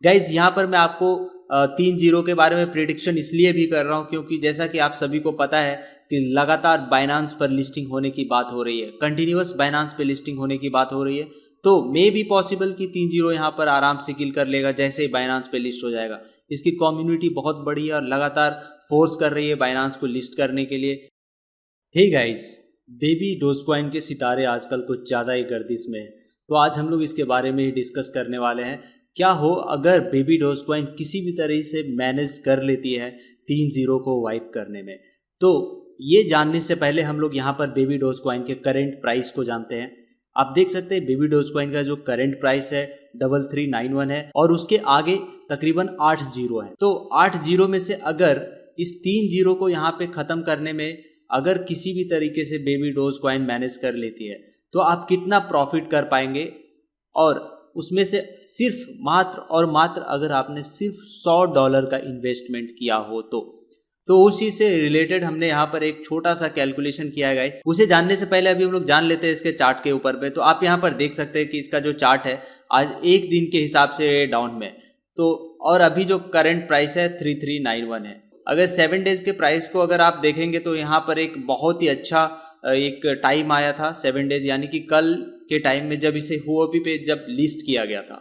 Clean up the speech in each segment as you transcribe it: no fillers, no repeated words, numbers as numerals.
Guys यहाँ पर मैं आपको 3-0 के बारे में प्रिडिक्शन इसलिए भी कर रहा हूँ क्योंकि जैसा कि आप सभी को पता है कि लगातार बाइनांस पर लिस्टिंग होने की बात हो रही है, कंटिन्यूअस बाइनांस पे लिस्टिंग होने की बात हो रही है। तो मे भी पॉसिबल कि 3-0 यहाँ पर आराम से किल कर लेगा जैसे ही बाइनांस पे लिस्ट हो जाएगा। इसकी कम्युनिटी बहुत बड़ी है और लगातार फोर्स कर रही है बाइनांस को लिस्ट करने के लिए। हे गाइस, बेबी डोजकॉइन के सितारे आजकल कुछ ज़्यादा ही गर्दिश में है, तो आज हम लोग इसके बारे में ही डिस्कस करने वाले हैं। क्या हो अगर बेबी डोजकॉइन किसी भी तरह से मैनेज कर लेती है 3-0 को वाइप करने में। तो ये जानने से पहले हम लोग यहाँ पर बेबी डोजकॉइन के करंट प्राइस को जानते हैं। आप देख सकते हैं बेबी डोजकॉइन का जो करंट प्राइस है 3391 है और उसके आगे तकरीबन 8 जीरो है। तो 8 जीरो में से अगर इस 3 जीरो को यहाँ पे ख़त्म करने में अगर किसी भी तरीके से बेबी डोजकॉइन मैनेज कर लेती है तो आप कितना प्रॉफिट कर पाएंगे, और उसमें से सिर्फ मात्र और मात्र अगर आपने सिर्फ $100 का इन्वेस्टमेंट किया हो तो उस चीज से रिलेटेड हमने यहाँ पर एक छोटा सा कैलकुलेशन किया है। उसे जानने से पहले अभी हम लोग जान लेते हैं इसके चार्ट के ऊपर पे। तो आप यहाँ पर देख सकते हैं कि इसका जो चार्ट है आज एक दिन के हिसाब से डाउन में, तो और अभी जो करंट प्राइस है 3391 है। अगर 7 डेज के प्राइस को अगर आप देखेंगे तो यहाँ पर एक बहुत ही अच्छा एक टाइम आया था 7 डेज, यानी कि कल के टाइम में जब इसे हुओबी पे जब लिस्ट किया गया था।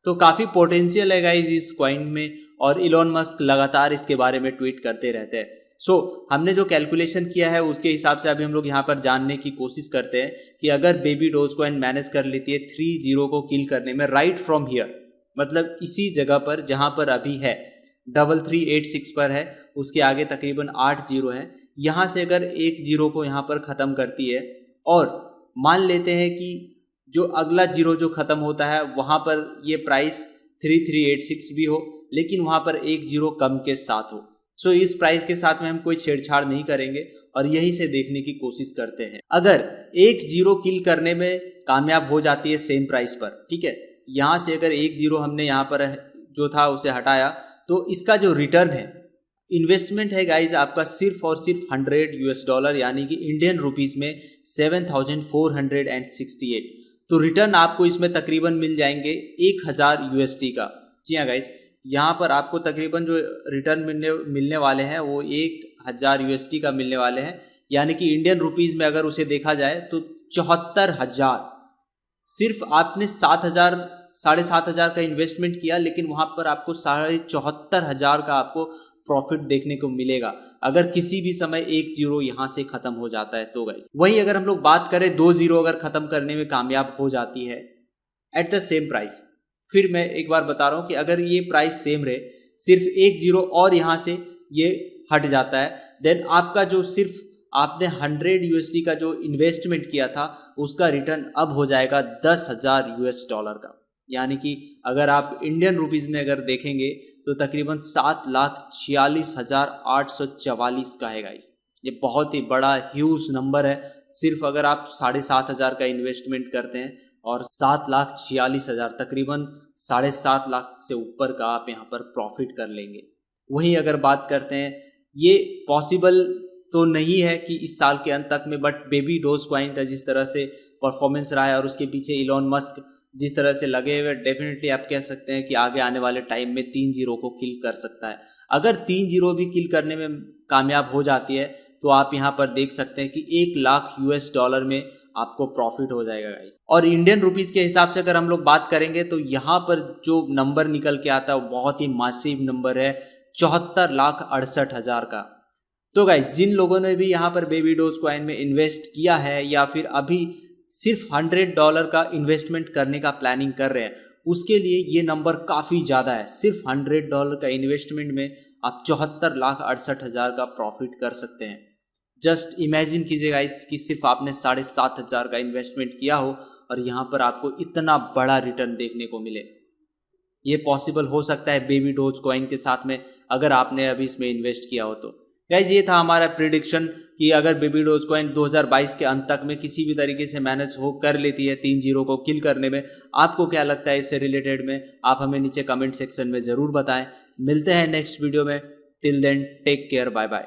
तो काफ़ी पोटेंशियल है गाइज इस कॉइन में और इलॉन मस्क लगातार इसके बारे में ट्वीट करते रहते हैं। सो हमने जो कैलकुलेशन किया है उसके हिसाब से अभी हम लोग यहाँ पर जानने की कोशिश करते हैं कि अगर बेबी डोजकॉइन मैनेज कर लेती है 3-0 को किल करने में राइट फ्रॉम हियर, मतलब इसी जगह पर जहाँ पर अभी है 3386 पर है, उसके आगे तकरीबन 8 जीरो है, यहाँ से अगर 1 जीरो को यहाँ पर ख़त्म करती है और मान लेते हैं कि जो अगला जीरो जो ख़त्म होता है वहाँ पर ये प्राइस 3386 भी हो लेकिन वहाँ पर 1 जीरो कम के साथ हो। सो इस प्राइस के साथ में हम कोई छेड़छाड़ नहीं करेंगे और यहीं से देखने की कोशिश करते हैं। अगर 1 जीरो किल करने में कामयाब हो जाती है सेम प्राइस पर, ठीक है, यहाँ से अगर 1 जीरो हमने यहाँ पर जो था उसे हटाया तो इसका जो रिटर्न है इन्वेस्टमेंट है गाइज आपका सिर्फ और सिर्फ $100 यानी कि इंडियन रुपीस में 7468। तो रिटर्न आपको इसमें तकरीबन मिल जाएंगे 1000 USD का। जी हाँ गाइज, यहाँ पर आपको तकरीबन जो रिटर्न मिलने वाले हैं वो 1000 USD का मिलने वाले हैं, यानी कि इंडियन रुपीस में अगर उसे देखा जाए तो 74,000। सिर्फ आपने 7,000-7,500 का इन्वेस्टमेंट किया लेकिन वहाँ पर आपको 74,500 का आपको प्रॉफिट देखने को मिलेगा अगर किसी भी समय 1 जीरो यहाँ से खत्म हो जाता है तो गाइस। वहीं अगर हम लोग बात करें 2 जीरो अगर खत्म करने में कामयाब हो जाती है एट द सेम प्राइस, फिर मैं एक बार बता रहा हूँ कि अगर ये प्राइस सेम रहे, सिर्फ 1 जीरो और यहाँ से ये हट जाता है, देन आपका जो सिर्फ आपने 100 USD का जो इन्वेस्टमेंट किया था उसका रिटर्न अब हो जाएगा $10,000 का, यानी कि अगर आप इंडियन रुपीस में अगर देखेंगे तो तकरीबन 7,46,844 का है गाइस। ये बहुत ही बड़ा ह्यूज नंबर है। सिर्फ अगर आप 7,500 का इन्वेस्टमेंट करते हैं और 7,46,000 तकरीबन 7.5 लाख से ऊपर का आप यहाँ पर प्रॉफिट कर लेंगे। वहीं अगर बात करते हैं, ये पॉसिबल तो नहीं है कि इस साल के अंत तक में, बट बेबी डोजकॉइन का जिस तरह से परफॉर्मेंस रहा है और उसके पीछे इलॉन मस्क जिस तरह से लगे हुए, डेफिनेटली आप कह सकते हैं कि आगे आने वाले टाइम में 3 जीरो को किल कर सकता है। अगर 3 जीरो भी किल करने में कामयाब हो जाती है तो आप यहाँ पर देख सकते हैं कि 1 लाख $1 में आपको प्रॉफिट हो जाएगा गाइस। और इंडियन रुपीस के हिसाब से अगर हम लोग बात करेंगे तो यहाँ पर जो नंबर निकल के आता है वो बहुत ही मासिव नंबर है, 74,68,000 का। तो गाइस, जिन लोगों ने भी यहाँ पर बेबी डोजकॉइन में इन्वेस्ट किया है या फिर अभी सिर्फ $100 का इन्वेस्टमेंट करने का प्लानिंग कर रहे हैं, उसके लिए ये नंबर काफ़ी ज़्यादा है। सिर्फ $100 का इन्वेस्टमेंट में आप 74,68,000 का प्रॉफिट कर सकते हैं। जस्ट इमेजिन कीजिएगा कि सिर्फ आपने 7,500 का इन्वेस्टमेंट किया हो और यहाँ पर आपको इतना बड़ा रिटर्न देखने को मिले। ये पॉसिबल हो सकता है बेबी डोजकॉइन के साथ में अगर आपने अभी इसमें इन्वेस्ट किया हो तो। गाइज, ये था हमारा प्रिडिक्शन कि अगर बेबी डोजकॉइन 2022 के अंत तक में किसी भी तरीके से मैनेज हो कर लेती है 3 जीरो को किल करने में, आपको क्या लगता है इससे रिलेटेड में, आप हमें नीचे कमेंट सेक्शन में ज़रूर बताएं। मिलते हैं नेक्स्ट वीडियो में। Till then take care, bye bye.